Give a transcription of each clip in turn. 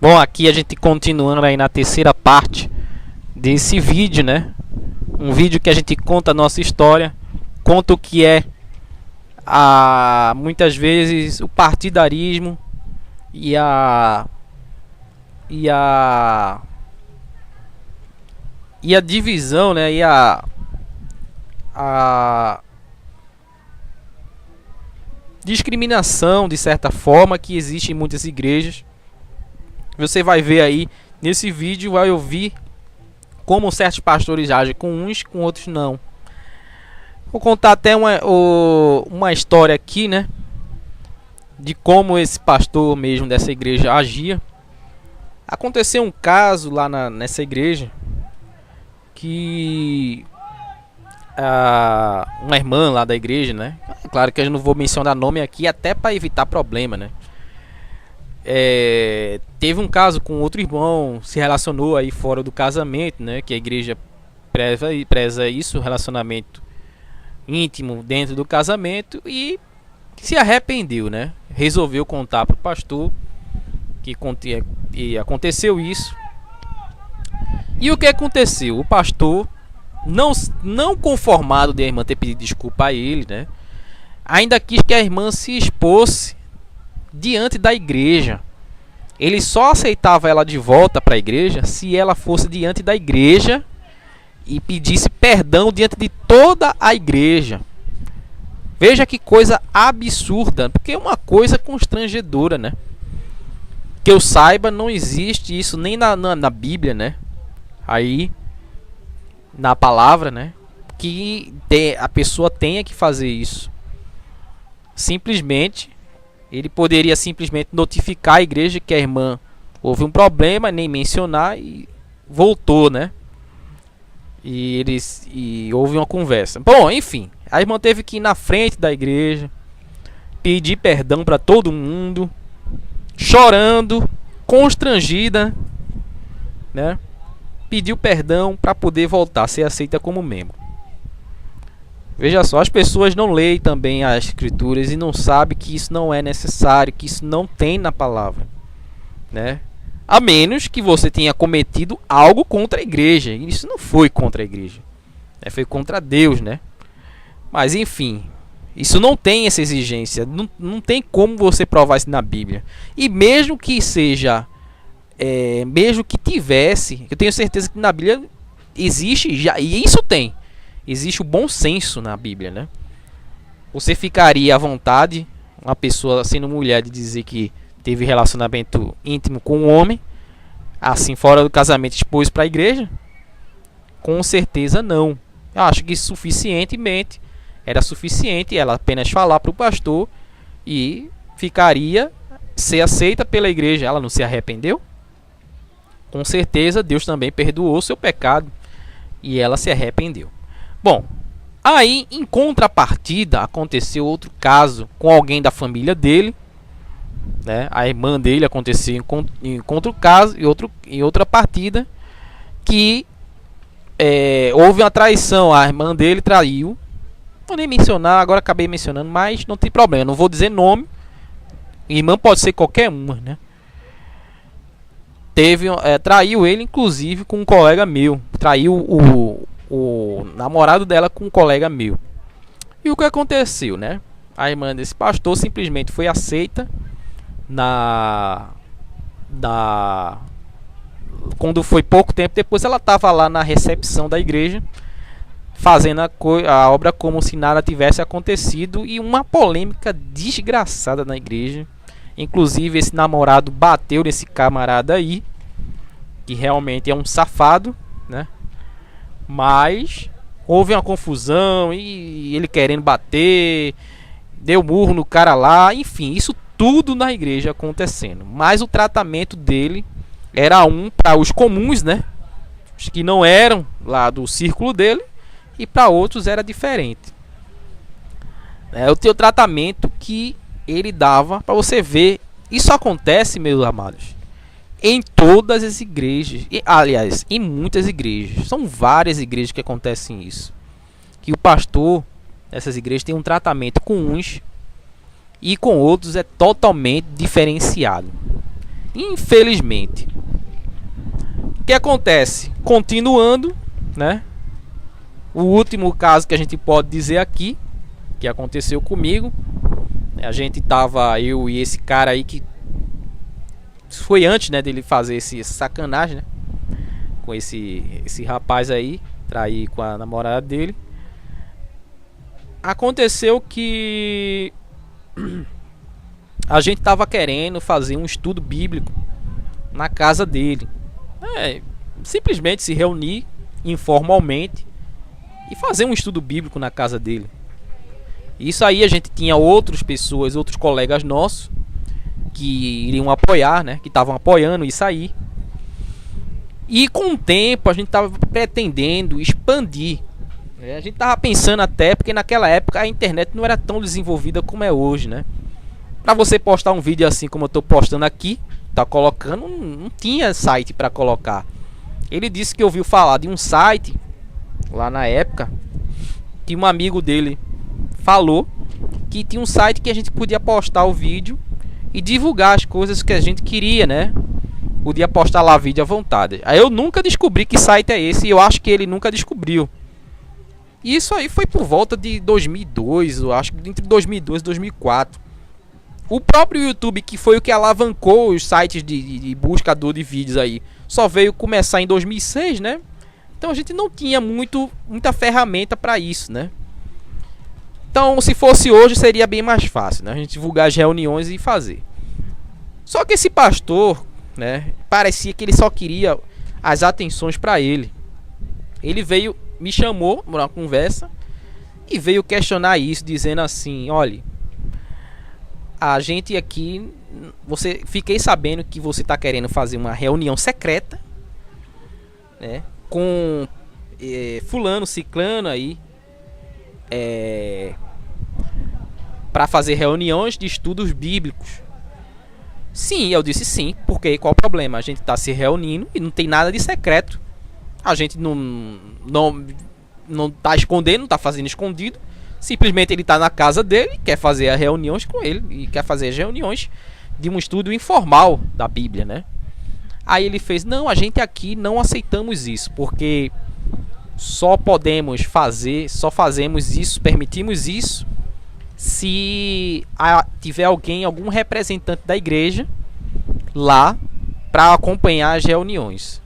Bom, aqui a gente continuando aí na terceira parte desse vídeo, né? Um vídeo que a gente conta a nossa história, conta o que é muitas vezes o partidarismo e e a e a divisão, né? A discriminação, de certa forma, que existe em muitas igrejas. Você vai ver aí nesse vídeo, vai ouvir como certos pastores agem com uns, com outros não. Vou contar até uma história aqui, né? De como esse pastor mesmo dessa igreja agia. Aconteceu um caso lá nessa igreja que uma irmã lá da igreja, né? Claro que eu não vou mencionar nome aqui, até para evitar problema, né? Teve um caso com outro irmão, se relacionou aí fora do casamento, né? Que a igreja preza isso, relacionamento íntimo dentro do casamento, e se arrependeu, né? Resolveu contar para o pastor que aconteceu isso. E o que aconteceu? O pastor, não conformado de a irmã ter pedido desculpa a ele, né? Ainda quis que a irmã se expôsse diante da igreja. Ele só aceitava ela de volta para a igreja se ela fosse diante da igreja e pedisse perdão diante de toda a igreja. Veja que coisa absurda, porque é uma coisa constrangedora, né? Que eu saiba, não existe isso nem na Bíblia, né? Aí, na palavra, né? Que a pessoa tenha que fazer isso. Simplesmente, ele poderia simplesmente notificar a igreja que a irmã houve um problema, nem mencionar, e voltou, né? E houve uma conversa. Bom, enfim, a irmã teve que ir na frente da igreja, pedir perdão para todo mundo, chorando, constrangida, né? Pediu perdão para poder voltar a ser aceita como membro. Veja só, as pessoas não leem também as escrituras e não sabem que isso não é necessário, que isso não tem na palavra, né? A menos que você tenha cometido algo contra a igreja. E isso não foi contra a igreja, né? Foi contra Deus, né? Mas enfim, isso não tem essa exigência. Não tem como você provar isso na Bíblia. E mesmo que seja, mesmo que tivesse, eu tenho certeza que na Bíblia existe já, e isso tem. Existe o bom senso na Bíblia, né? Você ficaria à vontade, uma pessoa sendo mulher, de dizer que teve relacionamento íntimo com um homem, assim, fora do casamento, expôs para a igreja? Com certeza não. Eu acho que suficientemente era suficiente ela apenas falar para o pastor e ficaria ser aceita pela igreja. Ela não se arrependeu? Com certeza Deus também perdoou seu pecado e ela se arrependeu. Bom, aí em contrapartida aconteceu outro caso com alguém da família dele, né? A irmã dele, aconteceu em outro caso, em outra partida, que houve uma traição. A irmã dele traiu. Vou nem mencionar, agora acabei mencionando, mas não tem problema, não vou dizer nome. Irmã pode ser qualquer uma, né? Traiu ele, inclusive, com um colega meu. Traiu o namorado dela com um colega meu. E o que aconteceu, né? A irmã desse pastor simplesmente foi aceita quando foi pouco tempo depois. Ela estava lá na recepção da igreja, fazendo a obra como se nada tivesse acontecido, e uma polêmica desgraçada na igreja. Inclusive esse namorado bateu nesse camarada aí, que realmente é um safado, né? Mas houve uma confusão e ele querendo bater, deu murro no cara lá, enfim, isso tudo na igreja acontecendo. Mas o tratamento dele era para os comuns, né? Os que não eram lá do círculo dele, e para outros era diferente. O teu tratamento que ele dava, para você ver, isso acontece, meus amados, em todas as igrejas, aliás, em muitas igrejas. São várias igrejas que acontecem isso, que o pastor dessas igrejas tem um tratamento com uns e com outros é totalmente diferenciado. Infelizmente. O que acontece? Continuando, né? O último caso que a gente pode dizer aqui, que aconteceu comigo, a gente tava, eu e esse cara aí, que foi antes, né, dele fazer essa sacanagem, né, com esse rapaz aí, trair com a namorada dele. Aconteceu que a gente tava querendo fazer um estudo bíblico na casa dele. Simplesmente se reunir informalmente e fazer um estudo bíblico na casa dele. Isso aí a gente tinha outras pessoas, outros colegas nossos que iriam apoiar, né? Que estavam apoiando isso aí. E com o tempo a gente estava pretendendo expandir. A gente estava pensando até, porque naquela época a internet não era tão desenvolvida como é hoje, né? Para você postar um vídeo assim como eu estou postando aqui, tá colocando, não tinha site para colocar. Ele disse que ouviu falar de um site lá na época, que um amigo dele falou que tinha um site que a gente podia postar o vídeo e divulgar as coisas que a gente queria, né? Podia postar lá vídeo à vontade. Aí eu nunca descobri que site é esse, e eu acho que ele nunca descobriu. E isso aí foi por volta de 2002, eu acho que entre 2002 e 2004. O próprio YouTube, que foi o que alavancou os sites de buscador de vídeos aí, só veio começar em 2006, né? Então a gente não tinha muita ferramenta para isso, né? Então, se fosse hoje, seria bem mais fácil, né? A gente divulgar as reuniões e fazer. Só que esse pastor, né? Parecia que ele só queria as atenções para ele. Ele veio, me chamou para uma conversa e veio questionar isso, dizendo assim: olha, a gente aqui, fiquei sabendo que você está querendo fazer uma reunião secreta, né? Com fulano, ciclano aí, para fazer reuniões de estudos bíblicos. Sim, eu disse sim, porque qual o problema? A gente está se reunindo e não tem nada de secreto. A gente não está escondendo, não está fazendo escondido. Simplesmente ele está na casa dele, quer fazer as reuniões com ele, e quer fazer as reuniões de um estudo informal da Bíblia, né? Aí ele fez: não, a gente aqui não aceitamos isso, porque só fazemos isso, permitimos isso, se tiver algum representante da igreja lá para acompanhar as reuniões.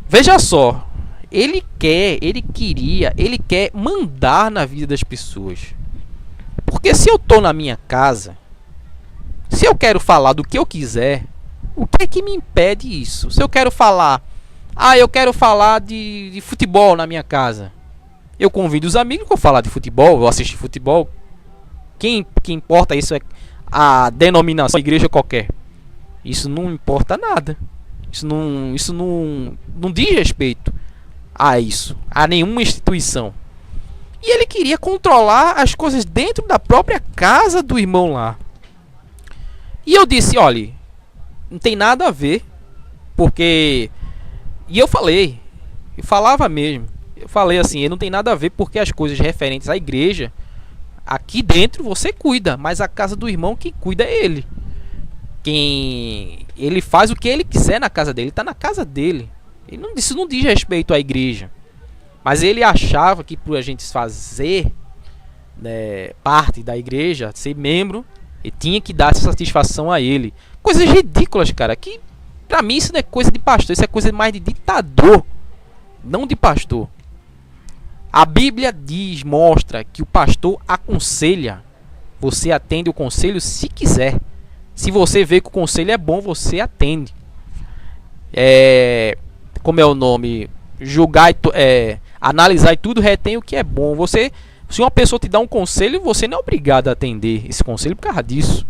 Veja só, ele quer mandar na vida das pessoas. Porque se eu tô na minha casa, se eu quero falar do que eu quiser, o que é que me impede isso? Se eu quero falar, eu quero falar de futebol na minha casa, eu convido os amigos para falar de futebol, eu assistir futebol. Que importa isso é a denominação, a igreja qualquer. Isso não importa nada. Isso não diz respeito a isso, a nenhuma instituição. E ele queria controlar as coisas dentro da própria casa do irmão lá. E eu disse: olha, não tem nada a ver, porque... E eu falava mesmo. Eu falei assim: não tem nada a ver, porque as coisas referentes à igreja, aqui dentro você cuida, mas a casa do irmão, quem cuida é ele. Ele faz o que ele quiser na casa dele, está na casa dele. Isso não diz respeito à igreja. Mas ele achava que por a gente fazer, né, parte da igreja, ser membro, ele tinha que dar essa satisfação a ele. Coisas ridículas, cara, que pra mim isso não é coisa de pastor, isso é coisa mais de ditador, não de pastor. A Bíblia mostra que o pastor aconselha. Você atende o conselho se quiser. Se você vê que o conselho é bom, você atende. Como é o nome? Julgar, analisar e tudo, retém o que é bom. Se uma pessoa te dá um conselho, você não é obrigado a atender esse conselho por causa disso.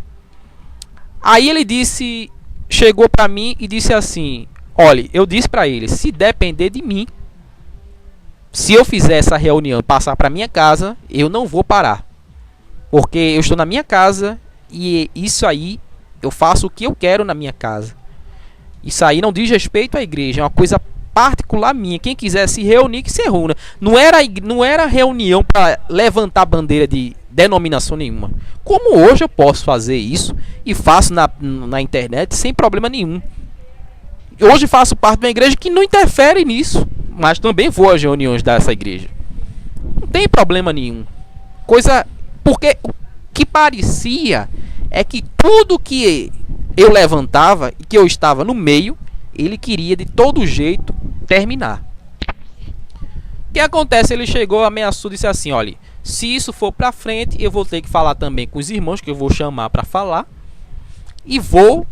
Aí ele chegou pra mim e disse assim: olha, eu disse pra ele, se depender de mim, se eu fizer essa reunião e passar pra minha casa, eu não vou parar. Porque eu estou na minha casa e isso aí, eu faço o que eu quero na minha casa. Isso aí não diz respeito à igreja, é uma coisa particular minha. Quem quiser se reunir, que se reúna. Não era reunião para levantar a bandeira denominação nenhuma. Como hoje eu posso fazer isso e faço na internet sem problema nenhum. Hoje faço parte de uma igreja que não interfere nisso, mas também vou às reuniões dessa igreja. Não tem problema nenhum. Porque o que parecia é que tudo que eu levantava e que eu estava no meio, ele queria de todo jeito terminar. O que acontece? Ele chegou, ameaçou, disse assim: olha, se isso for pra frente, eu vou ter que falar também com os irmãos, que eu vou chamar para falar, e vou,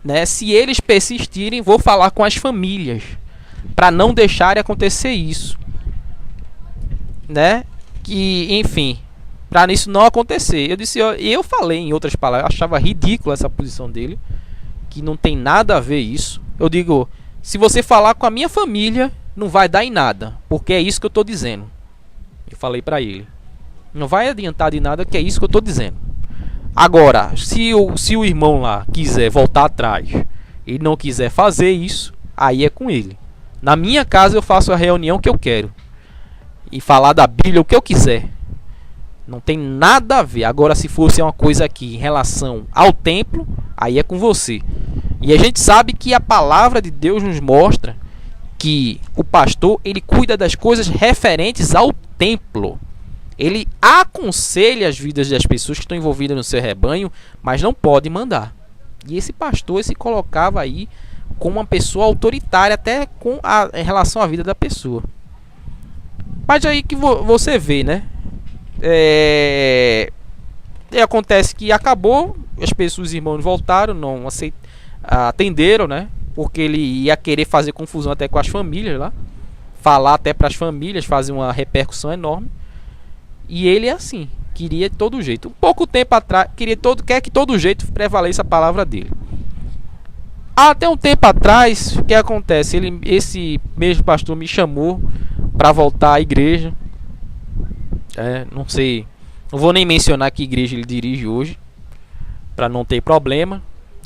né, se eles persistirem, vou falar com as famílias para não deixarem acontecer isso, né? Que, enfim, para isso não acontecer. Eu falei em outras palavras, eu achava ridícula essa posição dele, que não tem nada a ver isso. Eu digo, se você falar com a minha família, não vai dar em nada, porque é isso que eu estou dizendo. Eu falei para ele, não vai adiantar de nada, que é isso que eu estou dizendo. Agora, se o irmão lá quiser voltar atrás e não quiser fazer isso, aí é com ele. Na minha casa eu faço a reunião que eu quero e falar da Bíblia o que eu quiser. Não tem nada a ver. Agora, se fosse uma coisa aqui em relação ao templo, aí é com você. E a gente sabe que a palavra de Deus nos mostra que o pastor, ele cuida das coisas referentes ao templo. Ele aconselha as vidas das pessoas que estão envolvidas no seu rebanho, mas não pode mandar. E esse pastor se colocava aí como uma pessoa autoritária até em relação à vida da pessoa. Mas aí que você vê, né? Acontece que acabou, os irmãos voltaram, não atenderam, né? Porque ele ia querer fazer confusão até com as famílias lá, falar até para as famílias, fazer uma repercussão enorme. E ele é assim, queria de todo jeito. Um pouco tempo atrás, quer que todo jeito prevaleça a palavra dele. Até um tempo atrás, o que acontece? Esse mesmo pastor me chamou para voltar à igreja. Não sei, não vou nem mencionar que igreja ele dirige hoje, para não ter problema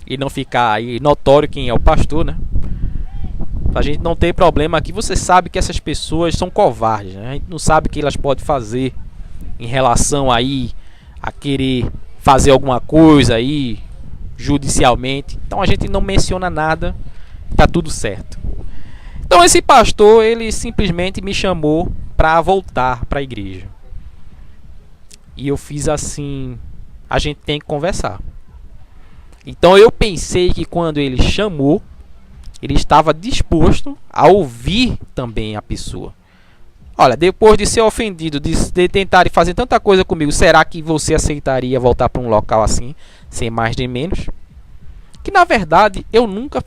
e não ficar aí notório quem é o pastor, né? Pra gente não ter problema aqui. Você sabe que essas pessoas são covardes, né? A gente não sabe o que elas podem fazer em relação aí a querer fazer alguma coisa aí judicialmente. Então a gente não menciona nada, tá tudo certo. Então esse pastor, ele simplesmente me chamou para voltar para a igreja. E eu fiz assim, a gente tem que conversar. Então eu pensei que quando ele chamou, ele estava disposto a ouvir também a pessoa. Olha, depois de ser ofendido, de tentar fazer tanta coisa comigo, será que você aceitaria voltar para um local assim, sem mais nem menos? Que na verdade eu nunca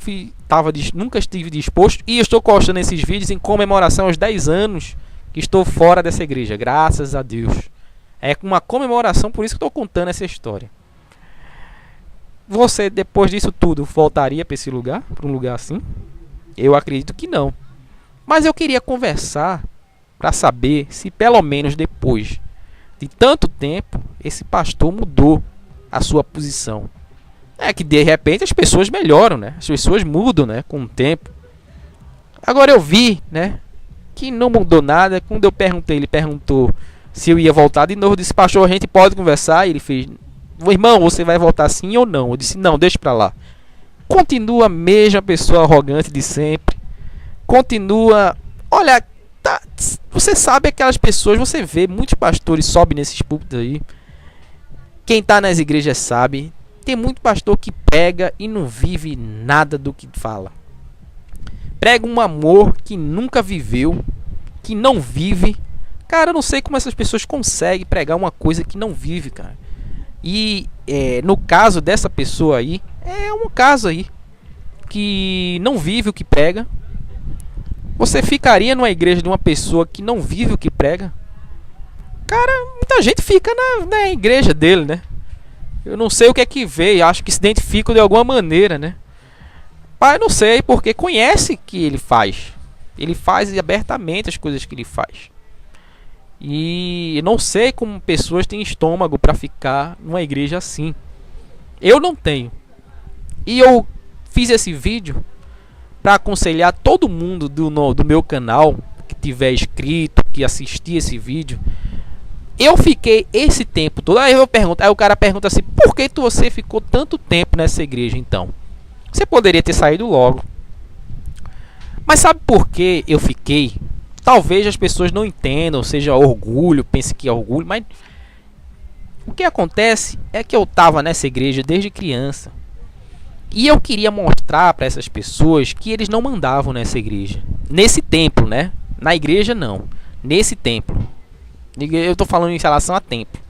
estive disposto, e estou postando esses vídeos em comemoração aos 10 anos que estou fora dessa igreja, graças a Deus. É uma comemoração, por isso que estou contando essa história. Você, depois disso tudo, voltaria para esse lugar? Para um lugar assim? Eu acredito que não. Mas eu queria conversar para saber se pelo menos depois de tanto tempo esse pastor mudou a sua posição. É que de repente as pessoas melhoram, né? As pessoas mudam, né, com o tempo. Agora eu vi, né, que não mudou nada. Quando eu perguntei, ele perguntou se eu ia voltar de novo. Eu disse: pastor, a gente pode conversar? E ele fez: irmão, você vai voltar sim ou não? Eu disse: não, deixa pra lá. Continua a mesma pessoa arrogante de sempre. Continua. Olha, você sabe aquelas pessoas, você vê muitos pastores sobem nesses púlpitos aí. Quem tá nas igrejas sabe. Tem muito pastor que prega e não vive nada do que fala. Prega um amor que nunca viveu, que não vive. Cara, eu não sei como essas pessoas conseguem pregar uma coisa que não vive, cara. E no caso dessa pessoa aí, é um caso aí que não vive o que prega. Você ficaria numa igreja de uma pessoa que não vive o que prega? Cara, muita gente fica na igreja dele, né? Eu não sei o que é que vê, acho que se identificam de alguma maneira, né? Mas não sei, porque conhece o que ele faz. Ele faz abertamente as coisas que ele faz. E não sei como pessoas têm estômago para ficar numa igreja assim. Eu não tenho. E eu fiz esse vídeo para aconselhar todo mundo do meu canal que tiver inscrito, que assistir esse vídeo, Eu fiquei esse tempo todo. Aí o cara pergunta assim: por que você ficou tanto tempo nessa igreja então? Você poderia ter saído logo. Mas sabe por que eu fiquei? Talvez as pessoas não entendam, seja orgulho, pense que é orgulho, mas o que acontece é que eu estava nessa igreja desde criança. E eu queria mostrar para essas pessoas que eles não mandavam nessa igreja. Nesse templo, né? Na igreja não. Nesse templo. Eu estou falando em relação a templo.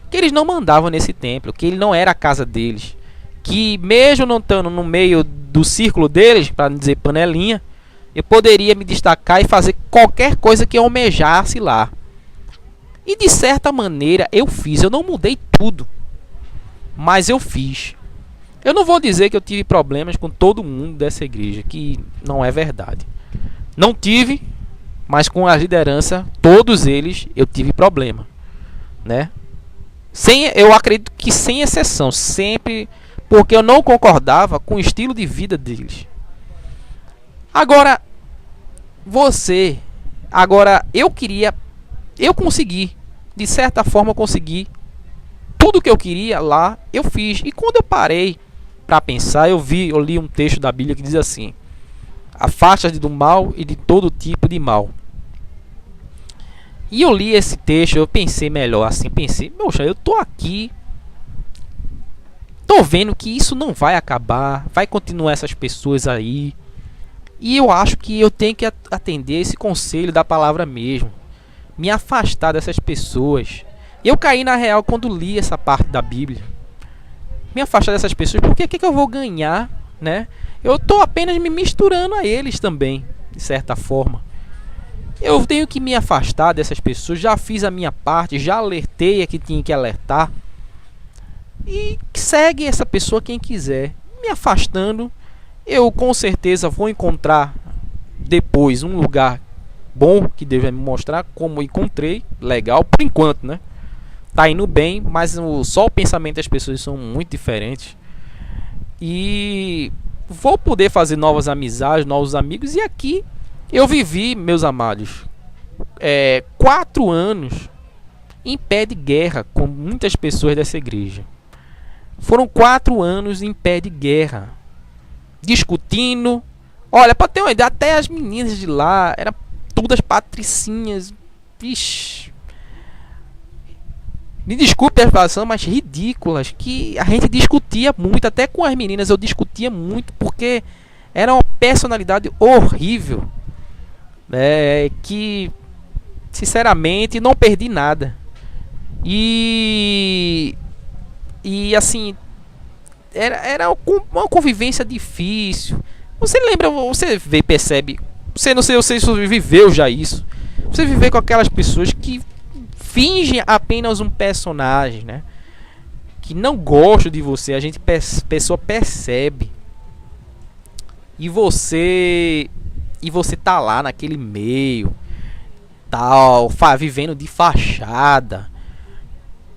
Que eles não mandavam nesse templo. Que ele não era a casa deles. Que mesmo não estando no meio do círculo deles, para não dizer panelinha, eu poderia me destacar e fazer qualquer coisa que eu almejasse lá. E de certa maneira eu fiz. Eu não mudei tudo, mas eu fiz. Eu não vou dizer que eu tive problemas com todo mundo dessa igreja, que não é verdade. Não tive, mas com a liderança, todos eles, eu tive problema, né? Eu acredito que sem exceção, sempre, porque eu não concordava com o estilo de vida deles. Agora, eu consegui, de certa forma eu consegui. Tudo que eu queria lá, eu fiz. E quando eu parei para pensar, eu li um texto da Bíblia que diz assim: afasta-te do mal e de todo tipo de mal. E eu li esse texto, eu pensei melhor assim, poxa, eu tô aqui, tô vendo que isso não vai acabar, vai continuar essas pessoas aí. E eu acho que eu tenho que atender esse conselho da palavra mesmo, me afastar dessas pessoas. Eu caí na real quando li essa parte da Bíblia. Me afastar dessas pessoas, porque o que eu vou ganhar, né? Eu estou apenas me misturando a eles também, de certa forma. Eu tenho que me afastar dessas pessoas. Já fiz a minha parte, já alertei a que tinha que alertar. E segue essa pessoa quem quiser. Me afastando, eu com certeza vou encontrar depois um lugar bom que deve me mostrar, como encontrei, legal, por enquanto, né? Tá indo bem, mas só o pensamento das pessoas são muito diferentes. E vou poder fazer novas amizades, novos amigos. E aqui eu vivi, meus amados, 4 anos em pé de guerra com muitas pessoas dessa igreja. Foram 4 anos em pé de guerra, discutindo. Olha, para ter uma ideia, até as meninas de lá eram todas patricinhas. Vixe, me desculpe a expressão, mas ridículas. Que a gente discutia muito, até com as meninas eu discutia muito, porque era uma personalidade horrível, que sinceramente não perdi nada. E assim, era uma convivência difícil. Você lembra, você vê, percebe, não sei se você viveu já isso. Você viver com aquelas pessoas que fingem apenas um personagem, né? Que não gostam de você, pessoa percebe. E você tá lá naquele meio, tal, vivendo de fachada.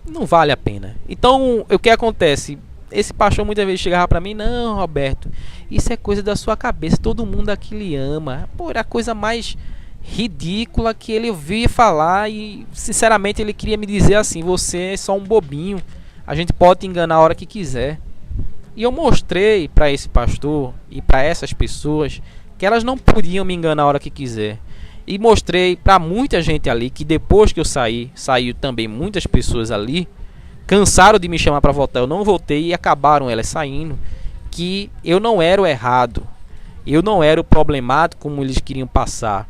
Não vale a pena. Então, o que acontece? Esse pastor muitas vezes chegava pra mim: não, Roberto, isso é coisa da sua cabeça, todo mundo aqui lhe ama. Pô, era a coisa mais ridícula que ele ouvia falar. E sinceramente ele queria me dizer assim: você é só um bobinho, a gente pode te enganar a hora que quiser. E eu mostrei para esse pastor e para essas pessoas que elas não podiam me enganar a hora que quiser. E mostrei para muita gente ali que depois que eu saiu também muitas pessoas ali, cansaram de me chamar para voltar, eu não voltei e acabaram elas saindo, que eu não era o errado, eu não era o problemático como eles queriam passar,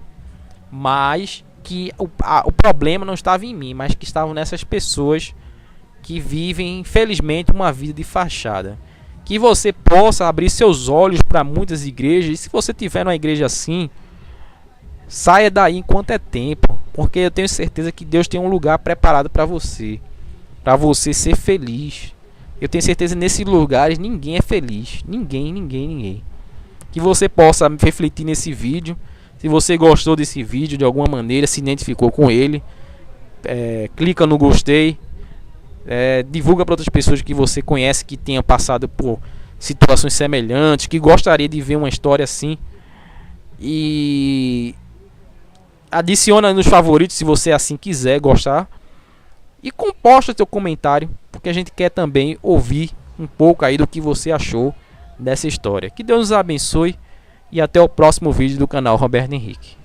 mas que o problema não estava em mim, mas que estavam nessas pessoas que vivem, infelizmente, uma vida de fachada. Que você possa abrir seus olhos para muitas igrejas, e se você tiver numa igreja assim, saia daí enquanto é tempo, porque eu tenho certeza que Deus tem um lugar preparado para você ser feliz. Eu tenho certeza que nesses lugares ninguém é feliz, ninguém. Que você possa refletir nesse vídeo. Se você gostou desse vídeo de alguma maneira, se identificou com ele, clica no gostei, divulga para outras pessoas que você conhece que tenham passado por situações semelhantes, que gostaria de ver uma história assim, e adiciona nos favoritos se você assim quiser gostar. e composta seu comentário, porque a gente quer também ouvir um pouco aí do que você achou dessa história. Que Deus nos abençoe e até o próximo vídeo do canal Roberto Henrique.